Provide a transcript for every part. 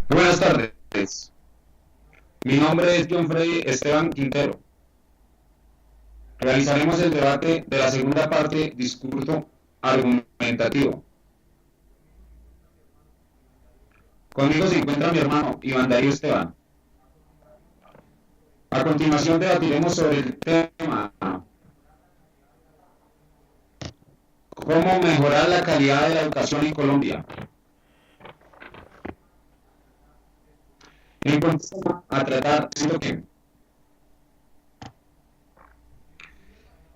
Buenas tardes. Mi nombre es John Freddy Esteban Quintero. Realizaremos el debate de la segunda parte, discurso argumentativo. Conmigo se encuentra mi hermano Iván Darío Esteban. A continuación debatiremos sobre el tema cómo mejorar la calidad de la educación en Colombia. Entonces, a tratar lo que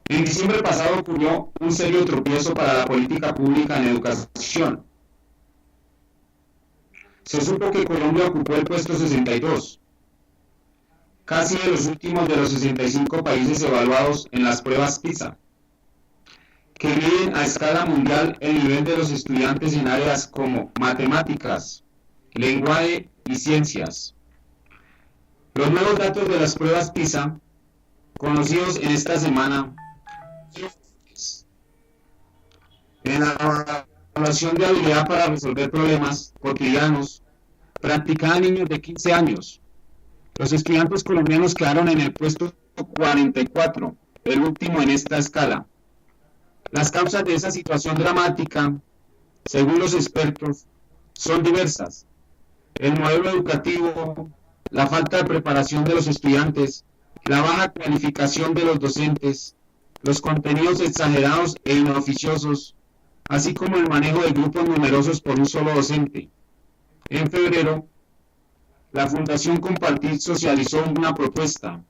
en diciembre pasado ocurrió un serio tropiezo para la política pública en educación. Se supo que Colombia ocupó el puesto 62, casi de los últimos de los 65 países evaluados en las pruebas PISA, que miden a escala mundial el nivel de los estudiantes en áreas como matemáticas, lenguaje y ciencias. Los nuevos datos de las pruebas PISA, conocidos en esta semana, en la evaluación de habilidad para resolver problemas cotidianos, practicada en niños de 15 años. Los estudiantes colombianos quedaron en el puesto 44, el último en esta escala. Las causas de esa situación dramática, según los expertos, son diversas. El modelo educativo, la falta de preparación de los estudiantes, la baja cualificación de los docentes, los contenidos exagerados e inoficiosos, así como el manejo de grupos numerosos por un solo docente. En febrero, la Fundación Compartir socializó una propuesta,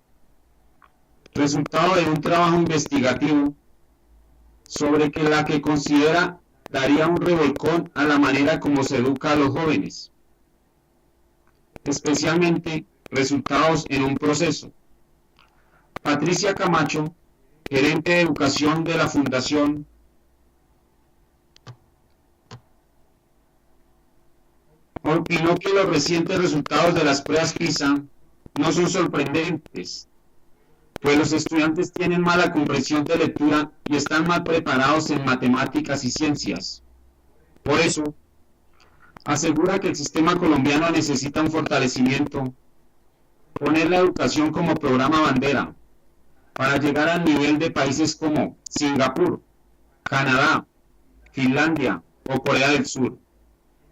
resultado de un trabajo investigativo, sobre la que considera daría un revolcón a la manera como se educa a los jóvenes, especialmente resultados en un proceso. Patricia Camacho, gerente de educación de la Fundación, opinó que los recientes resultados de las pruebas PISA no son sorprendentes, pues los estudiantes tienen mala comprensión de lectura y están mal preparados en matemáticas y ciencias. Por eso, asegura que el sistema colombiano necesita un fortalecimiento, poner la educación como programa bandera, para llegar al nivel de países como Singapur, Canadá, Finlandia o Corea del Sur,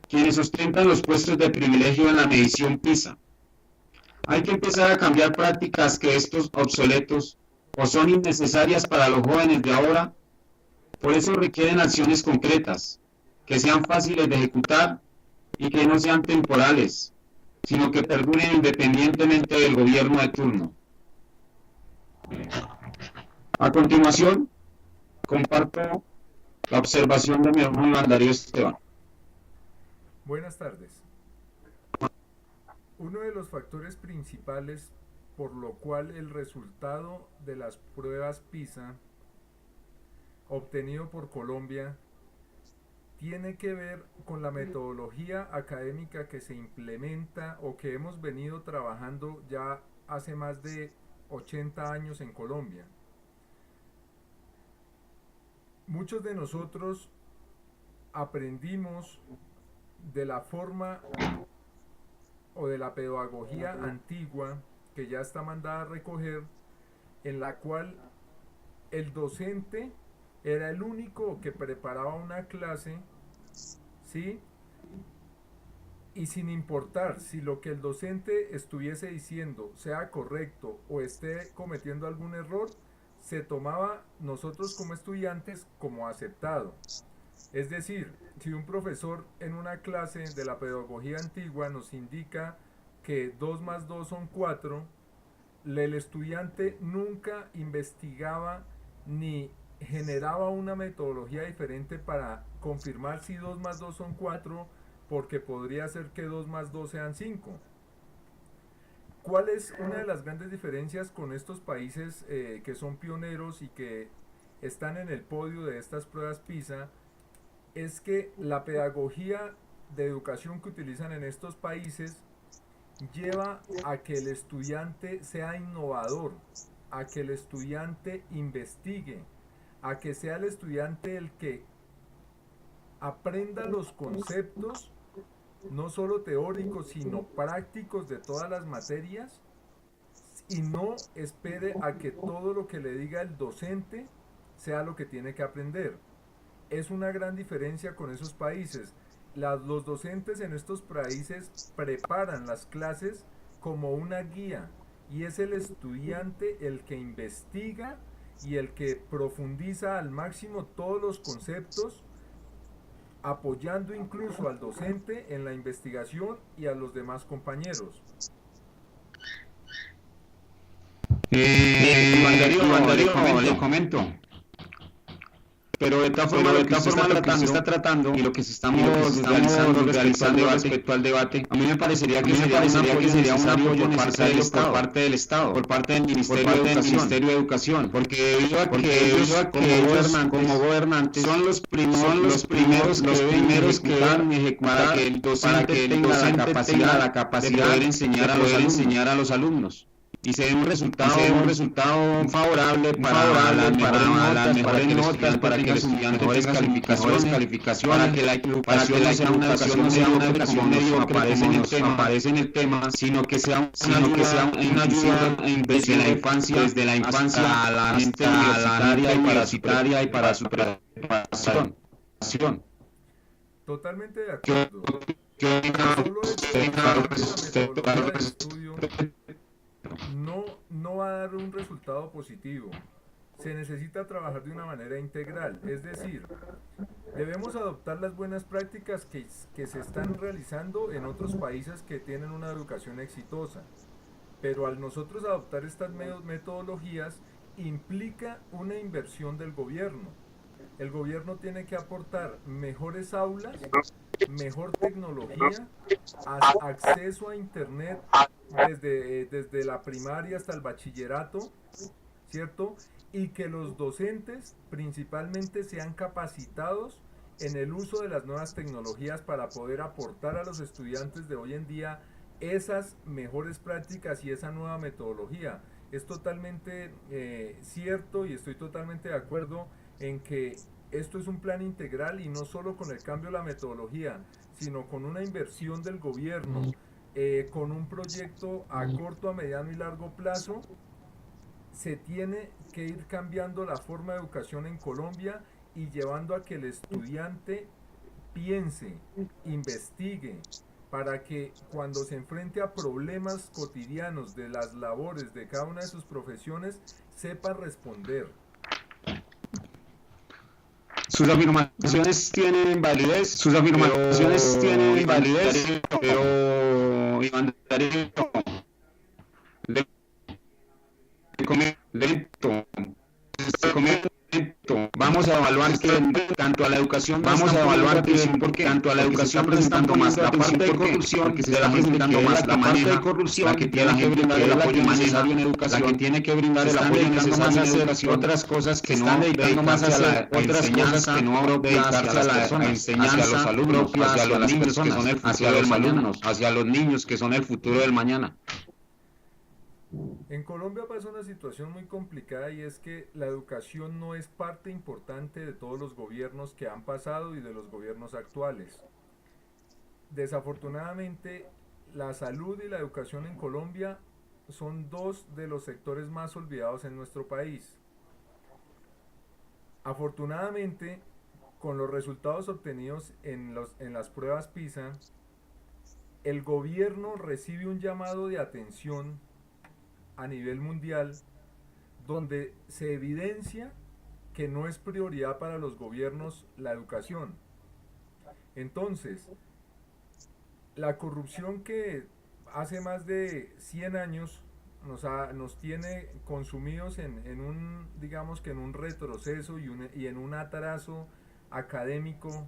quienes ostentan los puestos de privilegio en la medición PISA. Hay que empezar a cambiar prácticas que estos obsoletos o son innecesarias para los jóvenes de ahora. Por eso requieren acciones concretas, que sean fáciles de ejecutar y que no sean temporales, sino que perduren independientemente del gobierno de turno. A continuación, comparto la observación de mi hermano Iván Darío Esteban. Buenas tardes. Uno de los factores principales por lo cual el resultado de las pruebas PISA obtenido por Colombia tiene que ver con la metodología académica que se implementa o que hemos venido trabajando ya hace más de 80 años en Colombia. Muchos de nosotros aprendimos de la forma o de la pedagogía antigua que ya está mandada a recoger, en la cual el docente era el único que preparaba una clase, ¿sí? Y sin importar si lo que el docente estuviese diciendo sea correcto o esté cometiendo algún error, se tomaba nosotros como estudiantes como aceptado. Es decir, si un profesor en una clase de la pedagogía antigua nos indica que 2 más 2 son 4, el estudiante nunca investigaba ni generaba una metodología diferente para confirmar si 2 más 2 son 4, porque podría ser que 2 más 2 sean 5. ¿Cuál es una de las grandes diferencias con estos países que son pioneros y que están en el podio de estas pruebas PISA? Es que la pedagogía de educación que utilizan en estos países lleva a que el estudiante sea innovador, a que el estudiante investigue, a que sea el estudiante el que aprenda los conceptos no solo teóricos, sino prácticos de todas las materias, y no espere a que todo lo que le diga el docente sea lo que tiene que aprender. Es una gran diferencia con esos países. Los docentes en estos países preparan las clases como una guía, y es el estudiante el que investiga y el que profundiza al máximo todos los conceptos, apoyando incluso al docente en la investigación y a los demás compañeros. Iván Darío, le comento. Pero de tal forma lo que se está tratando y lo que se estamos realizando respecto al debate, a mí me parecería que sería un apoyo necesario por parte del Estado, por parte del Ministerio de Educación, porque debido a que como gobernantes son los primeros que deben ejecutar para que el docente tenga la capacidad de poder enseñar a los alumnos. Y se dé un resultado favorable para las mejores notas, para que el estudiante mejores calificaciones, para que la educación no sea una educación mediocre como aparece en el tema, sino que sea una ayuda desde la infancia a la mente universitaria y para su preparación. Totalmente de acuerdo. Solo la metodología de estudio no va a dar un resultado positivo. Se necesita trabajar de una manera integral, es decir, debemos adoptar las buenas prácticas que se están realizando en otros países que tienen una educación exitosa, pero al nosotros adoptar estas metodologías implica una inversión del gobierno. El gobierno tiene que aportar mejores aulas, mejor tecnología, acceso a internet desde la primaria hasta el bachillerato, ¿cierto? Y que los docentes principalmente sean capacitados en el uso de las nuevas tecnologías para poder aportar a los estudiantes de hoy en día esas mejores prácticas y esa nueva metodología. Es totalmente cierto, y estoy totalmente de acuerdo en que esto es un plan integral, y no solo con el cambio de la metodología, sino con una inversión del gobierno, con un proyecto a corto, a mediano y largo plazo. Se tiene que ir cambiando la forma de educación en Colombia y llevando a que el estudiante piense, investigue, para que cuando se enfrente a problemas cotidianos de las labores de cada una de sus profesiones, sepa responder. Sus afirmaciones tienen validez, pero Iván Darío, le comento, vamos a evaluar que tanto a la educación presentando más la parte de corrupción, que se está presentando más la parte de corrupción, la que tiene que brindar el apoyo necesario en educación, la que tiene que brindar el apoyo necesario en educación, otras cosas que no dedicando más a hacer, otras cosas que no dedicarse a la enseñanza hacia los alumnos, hacia los niños que son el futuro del mañana, hacia los niños que son el futuro del mañana. En Colombia pasa una situación muy complicada, y es que la educación no es parte importante de todos los gobiernos que han pasado y de los gobiernos actuales. Desafortunadamente, la salud y la educación en Colombia son dos de los sectores más olvidados en nuestro país. Afortunadamente, con los resultados obtenidos en las pruebas PISA, el gobierno recibe un llamado de atención a nivel mundial, donde se evidencia que no es prioridad para los gobiernos la educación. Entonces, la corrupción que hace más de 100 años nos tiene consumidos en un, digamos que en un retroceso y en un atraso académico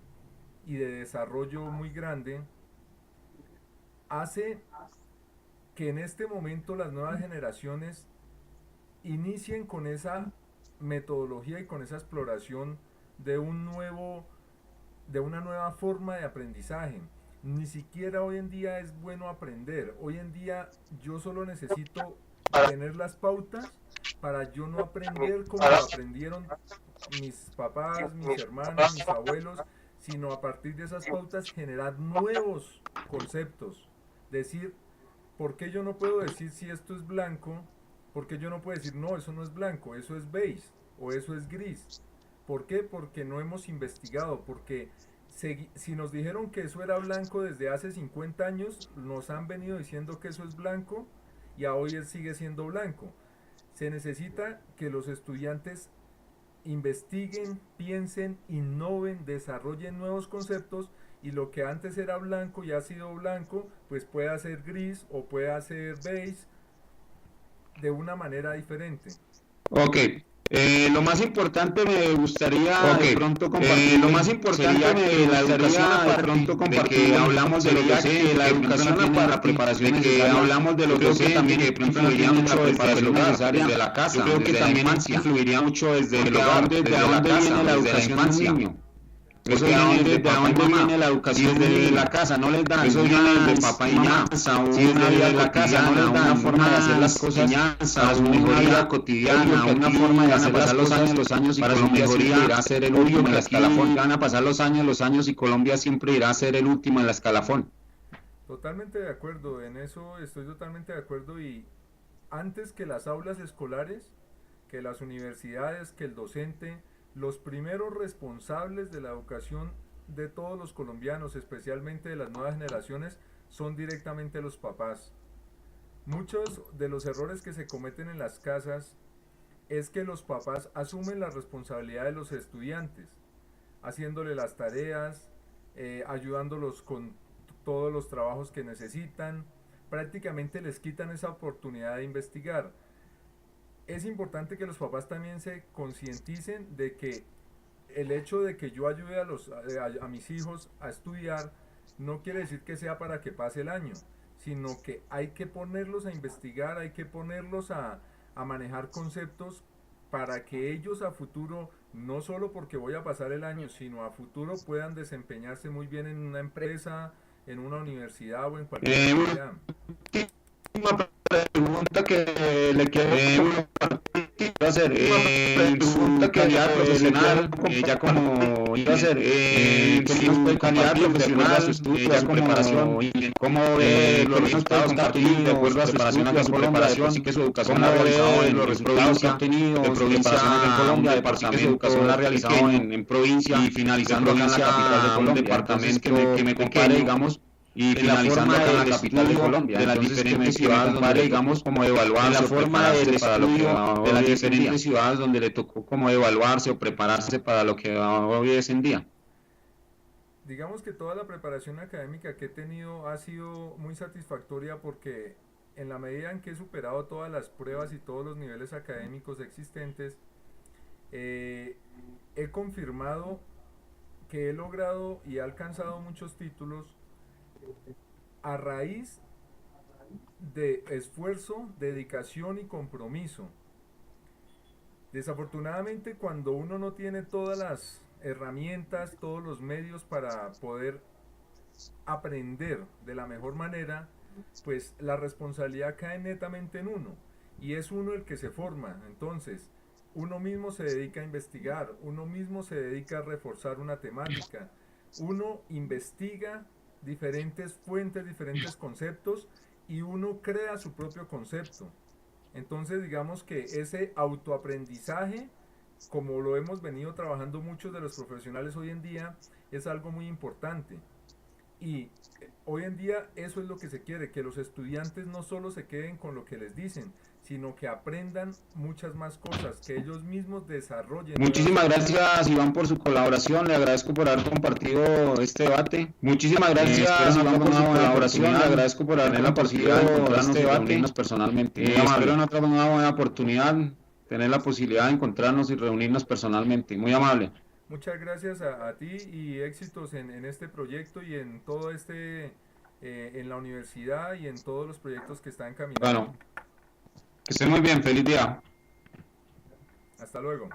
y de desarrollo muy grande, hace que en este momento las nuevas generaciones inicien con esa metodología y con esa exploración de una nueva forma de aprendizaje. Ni siquiera hoy en día es bueno aprender. Hoy en día yo solo necesito tener las pautas para yo no aprender como lo aprendieron mis papás, mis hermanos, mis abuelos, sino a partir de esas pautas generar nuevos conceptos. Decir, ¿por qué yo no puedo decir si esto es blanco? ¿Por qué yo no puedo decir, no, eso no es blanco, eso es beige o eso es gris? ¿Por qué? Porque no hemos investigado, porque si nos dijeron que eso era blanco desde hace 50 años, nos han venido diciendo que eso es blanco y a hoy sigue siendo blanco. Se necesita que los estudiantes investiguen, piensen, innoven, desarrollen nuevos conceptos y lo que antes era blanco y ha sido blanco, pues pueda ser gris o pueda ser beige de una manera diferente. Ok. Lo más importante me gustaría de pronto compartir. Lo más importante de la educación de pronto compartir que hablamos de lo que la educación para la preparación de que hablamos de los docentes también que influiría mucho desde el hogar, desde la casa. Yo creo que también influiría mucho desde el hogar, desde la casa, desde la infancia. Eso viene de dónde viene la educación de la casa, no les dan eso viene de papá y mamá, si es de la casa, no les dan una forma de hacer las cosas para su mejoría cotidiana, una forma de hacer pasar los años y para su mejoría irá a ser el último en la escalafón, van a pasar los años y Colombia siempre irá a ser el último en la escalafón. Totalmente de acuerdo, en eso estoy totalmente de acuerdo y antes que las aulas escolares, que las universidades, que el docente, los primeros responsables de la educación de todos los colombianos, especialmente de las nuevas generaciones, son directamente los papás. Muchos de los errores que se cometen en las casas es que los papás asumen la responsabilidad de los estudiantes, haciéndole las tareas, ayudándolos con todos los trabajos que necesitan, prácticamente les quitan esa oportunidad de investigar. Es importante que los papás también se concienticen de que el hecho de que yo ayude a mis hijos a estudiar no quiere decir que sea para que pase el año, sino que hay que ponerlos a investigar, hay que ponerlos a manejar conceptos para que ellos a futuro, no solo porque voy a pasar el año, sino a futuro puedan desempeñarse muy bien en una empresa, en una universidad o en cualquier universidad. Una pregunta que le quiero hacer, pregunta que ya profesional, ya como iba a hacer, su calidad profesional, su estudio, su preparación, cómo ve los resultados que ha obtenido de acuerdo a su preparación, a su preparación, así que su educación ha realizado en los resultados que ha obtenido de provincia en Colombia, departamento, su educación la ha realizado en provincia y finalizando acá en la capital de Colombia, departamento que me compare, digamos, y finalizando acá en la capital de Colombia, de las diferentes ciudades donde digamos como evaluarse, la forma del para lo que de las diferentes ciudades donde le tocó como evaluarse o prepararse para lo que hoy es en día. Digamos que toda la preparación académica que he tenido ha sido muy satisfactoria porque en la medida en que he superado todas las pruebas y todos los niveles académicos existentes, he confirmado que he logrado y he alcanzado muchos títulos a raíz de esfuerzo, dedicación y compromiso. Desafortunadamente, cuando uno no tiene todas las herramientas, todos los medios para poder aprender de la mejor manera, pues la responsabilidad cae netamente en uno y es uno el que se forma. Entonces, uno mismo se dedica a investigar, uno mismo se dedica a reforzar una temática, uno investiga diferentes fuentes, diferentes conceptos y uno crea su propio concepto. Entonces digamos que ese autoaprendizaje, como lo hemos venido trabajando muchos de los profesionales hoy en día, es algo muy importante. Y hoy en día eso es lo que se quiere, que los estudiantes no solo se queden con lo que les dicen, sino que aprendan muchas más cosas, que ellos mismos desarrollen. Muchísimas gracias, Iván, por su colaboración. Le agradezco por haber compartido este debate. Muchísimas gracias, Iván, por su colaboración. Le agradezco por haber la posibilidad de encontrarnos y reunirnos personalmente. Espero en otra buena oportunidad tener la posibilidad de encontrarnos y reunirnos personalmente. Muy amable. Muchas gracias a ti y éxitos en este proyecto y en todo en la universidad y en todos los proyectos que están caminando. Bueno, que estén muy bien. Feliz día. Hasta luego.